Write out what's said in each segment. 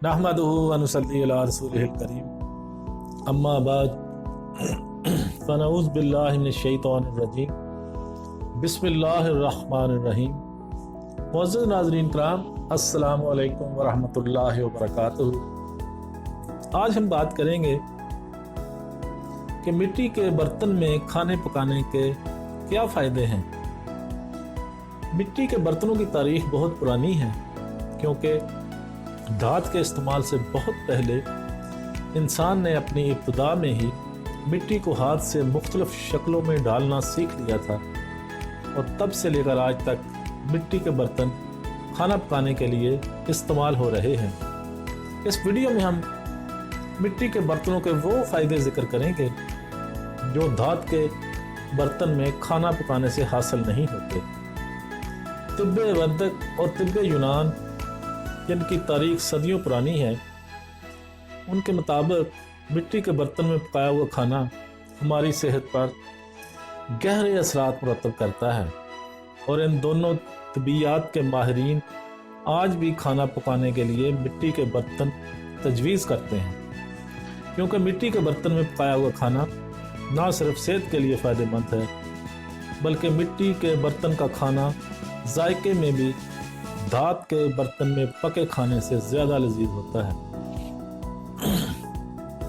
नहमदुहु व नुसल्ली अला रसूलिहिल करीम अम्मा बाद फनऊज़ बिल्लाहि मिनश शैतानिर रजीम बिस्मिल्लाहिर रहमानिर रहीम। मुअज़्ज़िज़ नाज़रीन किराम, अस्सलामु अलैकुम व रहमतुल्लाहि व बरकातुहू। आज हम बात करेंगे कि मिट्टी के बर्तन में खाने पकाने के क्या फ़ायदे हैं। मिट्टी के बर्तनों की तारीख बहुत पुरानी है, क्योंकि धात के इस्तेमाल से बहुत पहले इंसान ने अपनी इब्तिदा में ही मिट्टी को हाथ से मुख्तलिफ शक्लों में डालना सीख लिया था, और तब से लेकर आज तक मिट्टी के बर्तन खाना पकाने के लिए इस्तेमाल हो रहे हैं। इस वीडियो में हम मिट्टी के बर्तनों के वो फ़ायदे ज़िक्र करेंगे जो धात के बर्तन में खाना पकाने से हासिल नहीं होते। तिब्बे वंदक और तिब्बे यूनान, जिनकी तारीख सदियों पुरानी है, उनके मुताबिक मिट्टी के बर्तन में पकाया हुआ खाना हमारी सेहत पर गहरे असरात मुरतब करता है, और इन दोनों तबीयात के माहिरीन आज भी खाना पकाने के लिए मिट्टी के बर्तन तजवीज़ करते हैं, क्योंकि मिट्टी के बर्तन में पकाया हुआ खाना ना सिर्फ सेहत के लिए फ़ायदेमंद है, बल्कि मिट्टी के बर्तन का खाना जायके में भी धात के बर्तन में पके खाने से ज़्यादा लजीज होता है।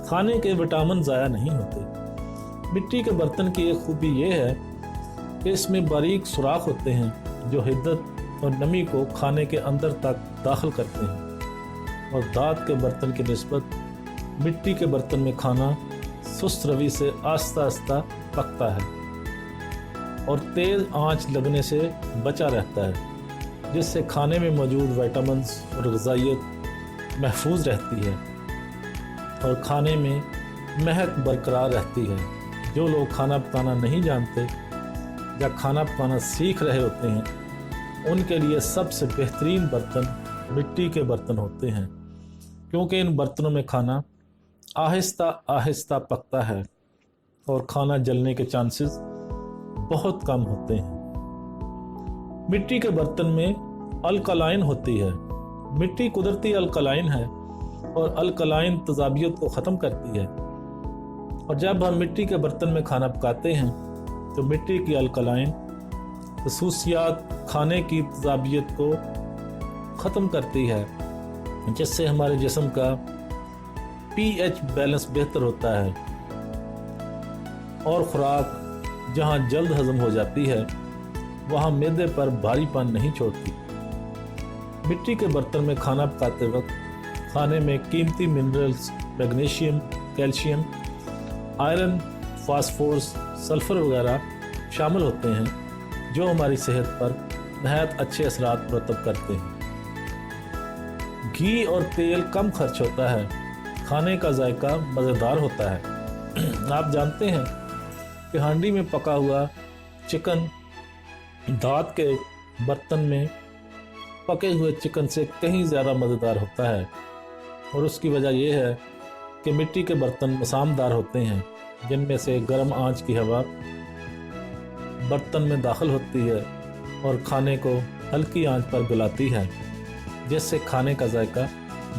खाने के विटामिन ज़ाया नहीं होते। मिट्टी के बर्तन की एक खूबी यह है कि इसमें बारीक सुराख होते हैं जो हिद्दत और नमी को खाने के अंदर तक दाखिल करते हैं, और धात के बर्तन की निस्बत मिट्टी के बर्तन में खाना सुस्त रवि से आस्ता आस्ता पकता है और तेज़ आंच लगने से बचा रहता है, जिससे खाने में मौजूद विटामिन्स और ग़िज़ाइयत महफूज रहती है और खाने में महक बरकरार रहती है। जो लोग खाना पकाना नहीं जानते या खाना पकाना सीख रहे होते हैं, उनके लिए सबसे बेहतरीन बर्तन मिट्टी के बर्तन होते हैं, क्योंकि इन बर्तनों में खाना आहिस्ता आहिस्ता पकता है और खाना जलने के चांसेस बहुत कम होते हैं। मिट्टी के बर्तन में अल्कलाइन होती है। मिट्टी कुदरती अल्कलाइन है और अल्कलाइन तेजाबियत को ख़त्म करती है, और जब हम मिट्टी के बर्तन में खाना पकाते हैं तो मिट्टी की अल्कलाइन खसूसियात खाने की तेजाबियत को ख़त्म करती है, जिससे हमारे जिस्म का pH बैलेंस बेहतर होता है और ख़ुराक जहाँ जल्द हज़म हो जाती है वहाँ मैदे पर भारीपन नहीं छोड़ती। मिट्टी के बर्तन में खाना पकाते वक्त खाने में कीमती minerals, magnesium, calcium, iron, phosphorus, sulphur वगैरह शामिल होते हैं, जो हमारी सेहत पर नहायत अच्छे असरात मुरतब करते हैं। घी और तेल कम खर्च होता है, खाने का जायका मज़ेदार होता है। आप जानते हैं कि हांडी में पका हुआ चिकन धात के बर्तन में पके हुए चिकन से कहीं ज़्यादा मज़ेदार होता है, और उसकी वजह यह है कि मिट्टी के बर्तन मसामदार होते हैं, जिनमें से गर्म आंच की हवा बर्तन में दाखिल होती है और खाने को हल्की आंच पर गलाती है, जिससे खाने का जायका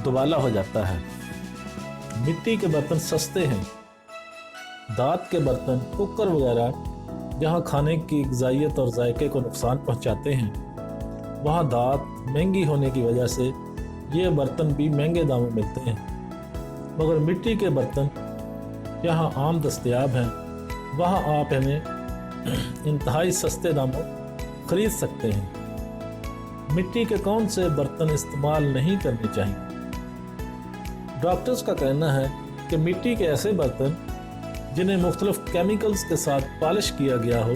दुबाला हो जाता है। मिट्टी के बर्तन सस्ते हैं। धात के बर्तन, कुकर वगैरह जहाँ खाने की ग़िज़ाइयत और जायके को नुकसान पहुँचाते हैं, वहाँ धात महंगी होने की वजह से ये बर्तन भी महंगे दामों में मिलते हैं, मगर मिट्टी के बर्तन जहाँ आम दस्तयाब हैं, वहाँ आप इन्हें इंतहाई सस्ते दामों ख़रीद सकते हैं। मिट्टी के कौन से बर्तन इस्तेमाल नहीं करने चाहिए? डॉक्टर्स का कहना है कि मिट्टी के ऐसे बर्तन जिन्हें मुख्तलिफ केमिकल्स के साथ पॉलिश किया गया हो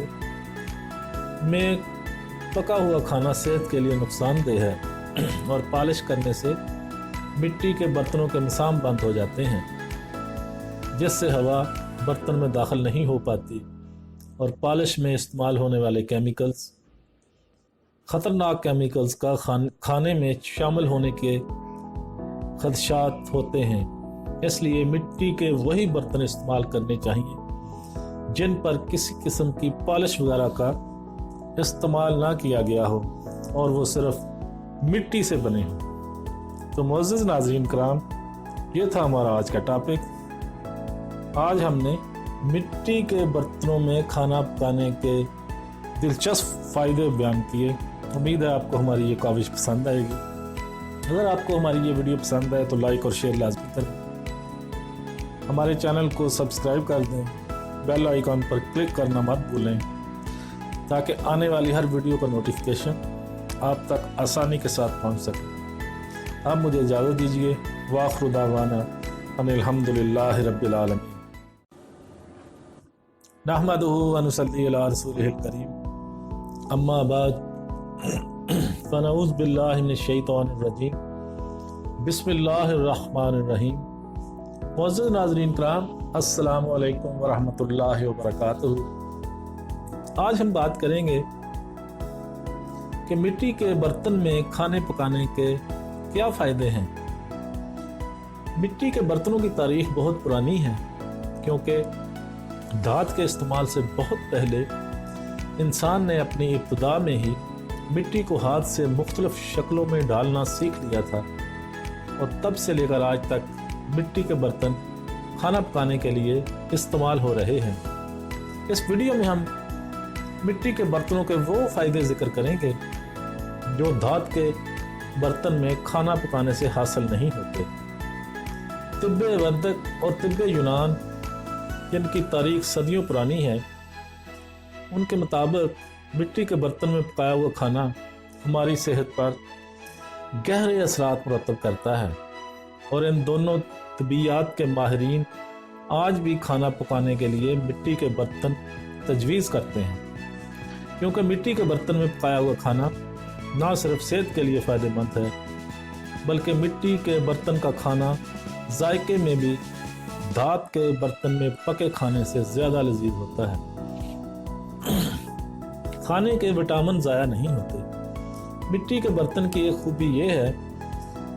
में पका हुआ खाना सेहत के लिए नुकसानदेह है, और पॉलिश करने से मिट्टी के बर्तनों के मसाम बंद हो जाते हैं, जिससे हवा बर्तन में दाखिल नहीं हो पाती, और पॉलिश में इस्तेमाल होने वाले केमिकल्स ख़तरनाक केमिकल्स का खाने में शामिल होने के खदशात होते हैं। इसलिए मिट्टी के वही बर्तन इस्तेमाल करने चाहिए जिन पर किसी किस्म की पॉलिश वगैरह का इस्तेमाल ना किया गया हो और वो सिर्फ मिट्टी से बने हों। तो मुअज़्ज़िज़ नाज़रीन कराम, ये था हमारा आज का टॉपिक। आज हमने मिट्टी के बर्तनों में खाना पकाने के दिलचस्प फ़ायदे बयान किए। उम्मीद है आपको हमारी ये काविश पसंद आएगी। अगर आपको हमारी ये वीडियो पसंद आए तो लाइक और शेयर लाजमी करें। हमारे चैनल को सब्सक्राइब कर दें, बेल आइकॉन पर क्लिक करना मत भूलें ताकि आने वाली हर वीडियो का नोटिफिकेशन आप तक आसानी के साथ पहुंच सके। अब मुझे इजाज़त दीजिए। वाखिरु दावाना अनिल हम्दुलिल्लाहि रब्बिल आलमीन। नहमदुहु व नुसल्ली अला रसूलिहिल करीम। अम्मा बाद फनऊज़ु बिल्लाहि मिनश शैतानिर रजीम। बिस्मिल्लाहिर रहमानिर रहीम। मुअज़्ज़िज़ नाज़रीन कराम, अस्सलामु अलैकुम व रहमतुल्लाहि व बरकातुहू। आज हम बात करेंगे कि मिट्टी के बर्तन में खाने पकाने के क्या फ़ायदे हैं। मिट्टी के बर्तनों की तारीख बहुत पुरानी है, क्योंकि धात के इस्तेमाल से बहुत पहले इंसान ने अपनी इब्तिदा में ही मिट्टी को हाथ से मुख्तलिफ शक्लों में डालना सीख लिया था, और तब से लेकर आज तक मिट्टी के बर्तन खाना पकाने के लिए इस्तेमाल हो रहे हैं। इस वीडियो में हम मिट्टी के बर्तनों के वो फ़ायदे ज़िक्र करेंगे जो धात के बर्तन में खाना पकाने से हासिल नहीं होते। तिब्बे वद्दक और तिब्बे यूनान, जिनकी तारीख सदियों पुरानी है, उनके मुताबिक मिट्टी के बर्तन में पकाया हुआ खाना हमारी सेहत पर गहरे असरात मुरतब करता है, और इन दोनों तबीयात के माहिरीन आज भी खाना पकाने के लिए मिट्टी के बर्तन तजवीज़ करते हैं, क्योंकि मिट्टी के बर्तन में पकाया हुआ खाना ना सिर्फ सेहत के लिए फ़ायदेमंद है, बल्कि मिट्टी के बर्तन का खाना जायके में भी धात के बर्तन में पके खाने से ज़्यादा लजीज होता है। खाने के विटामिन ज़ाया नहीं होते। मिट्टी के बर्तन की एक खूबी ये है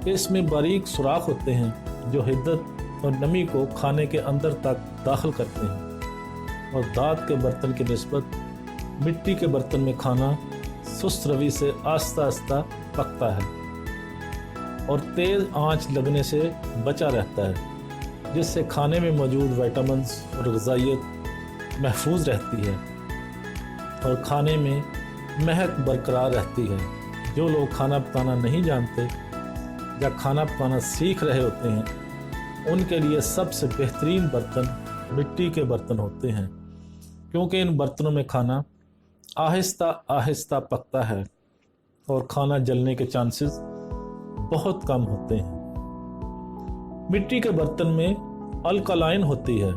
कि इसमें बारीक सुराख होते हैं जो हिद्दत और नमी को खाने के अंदर तक दाखिल करते हैं, और धात के बर्तन की निस्बत मिट्टी के बर्तन में खाना सुस्त रवि से आस्ता आस्ता पकता है और तेज़ आंच लगने से बचा रहता है, जिससे खाने में मौजूद विटामिन्स और ग़िज़ाइयत महफूज रहती है और खाने में महक बरकरार रहती है। जो लोग खाना पकाना नहीं जानते या खाना पकाना सीख रहे होते हैं, उनके लिए सबसे बेहतरीन बर्तन मिट्टी के बर्तन होते हैं, क्योंकि इन बर्तनों में खाना आहिस्ता आहिस्ता पकता है और खाना जलने के चांसेस बहुत कम होते हैं। मिट्टी के बर्तन में अल्कलाइन होती है।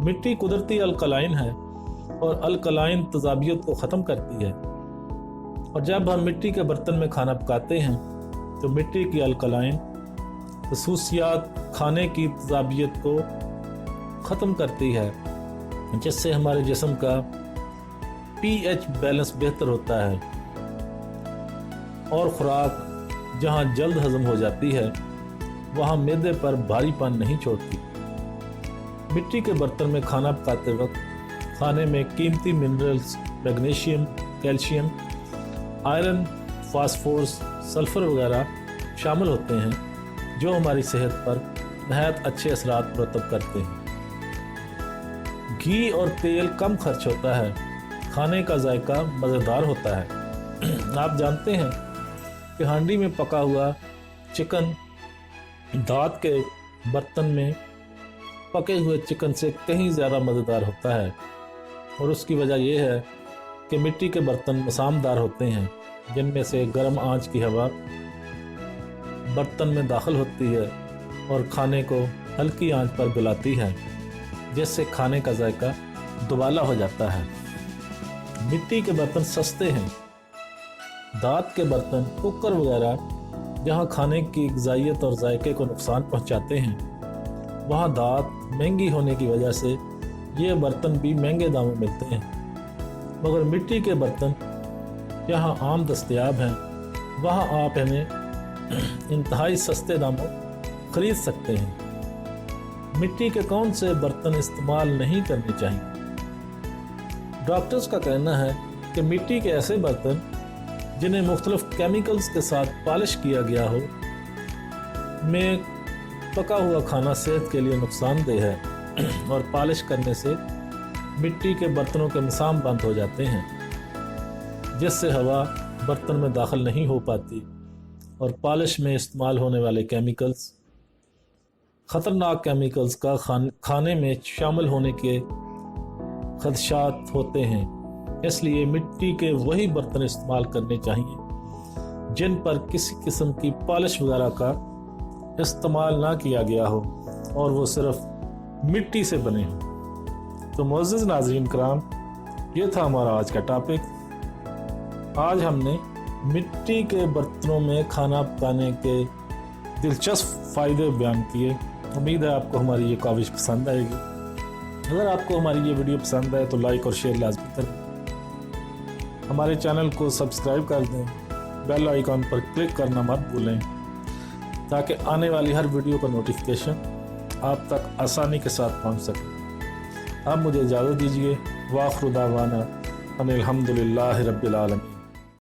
मिट्टी कुदरती अल्कलाइन है और अल्कलाइन तेजाबियत को ख़त्म करती है, और जब हम मिट्टी के बर्तन में खाना पकाते हैं तो मिट्टी की अल्कलाइन खसूसियात खाने की तेजाबियत को ख़त्म करती है, जिससे हमारे जिस्म का pH बैलेंस बेहतर होता है और ख़ुराक जहाँ जल्द हज़म हो जाती है वहाँ मैदे पर भारीपन नहीं छोड़ती। मिट्टी के बर्तन में खाना पकाते वक्त खाने में कीमती minerals, magnesium, calcium, iron, phosphorus, sulphur वगैरह शामिल होते हैं, जो हमारी सेहत पर नहायत अच्छे असरात मुरतब करते हैं। घी और तेल कम खर्च होता है, खाने का जायका मज़ेदार होता है। आप जानते हैं कि हांडी में पका हुआ चिकन धात के बर्तन में पके हुए चिकन से कहीं ज़्यादा मज़ेदार होता है, और उसकी वजह यह है कि मिट्टी के बर्तन मसामदार होते हैं, जिनमें से गर्म आंच की हवा बर्तन में दाखिल होती है और खाने को हल्की आंच पर गलाती है, जिससे खाने का जायका दुबाला हो जाता है। मिट्टी के बर्तन सस्ते हैं। धात के बर्तन, कुकर वगैरह जहाँ खाने की ग़िज़ाइयत और जायके को नुकसान पहुँचाते हैं, वहाँ धात महंगी होने की वजह से ये बर्तन भी महंगे दामों मिलते हैं। मगर मिट्टी के बर्तन जहाँ आम दस्तयाब हैं, वहाँ आप इन्हें इंतहाई सस्ते दामों ख़रीद सकते हैं। मिट्टी के कौन से बर्तन इस्तेमाल नहीं करने चाहिए? डॉक्टर्स का कहना है कि मिट्टी के ऐसे बर्तन जिन्हें मुख्तलिफ केमिकल्स के साथ पॉलिश किया गया हो, में पका हुआ खाना सेहत के लिए नुकसानदेह है और पॉलिश करने से मिट्टी के बर्तनों के निशान बंद हो जाते हैं, जिससे हवा बर्तन में दाखिल नहीं हो पाती और पॉलिश में इस्तेमाल होने वाले केमिकल्स ख़तरनाक केमिकल्स का खाने में शामिल होने के खदशात होते हैं। इसलिए मिट्टी के वही बर्तन इस्तेमाल करने चाहिए जिन पर किसी किस्म की पॉलिश वगैरह का इस्तेमाल ना किया गया हो और वो सिर्फ मिट्टी से बने हों। तो मुअज़्ज़िज़ नाज़रीन कराम, ये था हमारा आज का टॉपिक। आज हमने मिट्टी के बर्तनों में खाना पकाने के दिलचस्प फ़ायदे बयान किए। उम्मीद है आपको हमारी ये काविश पसंद आएगी। अगर आपको हमारी ये वीडियो पसंद आए तो लाइक और शेयर लाजमी करें। हमारे चैनल को सब्सक्राइब कर दें, बेल आइकॉन पर क्लिक करना मत भूलें ताकि आने वाली हर वीडियो का नोटिफिकेशन आप तक आसानी के साथ पहुंच सके। अब मुझे इजाज़त दीजिए। वाखिर दावाना अनिल हम्दुलिल्लाहि रब्बिल आलमीन।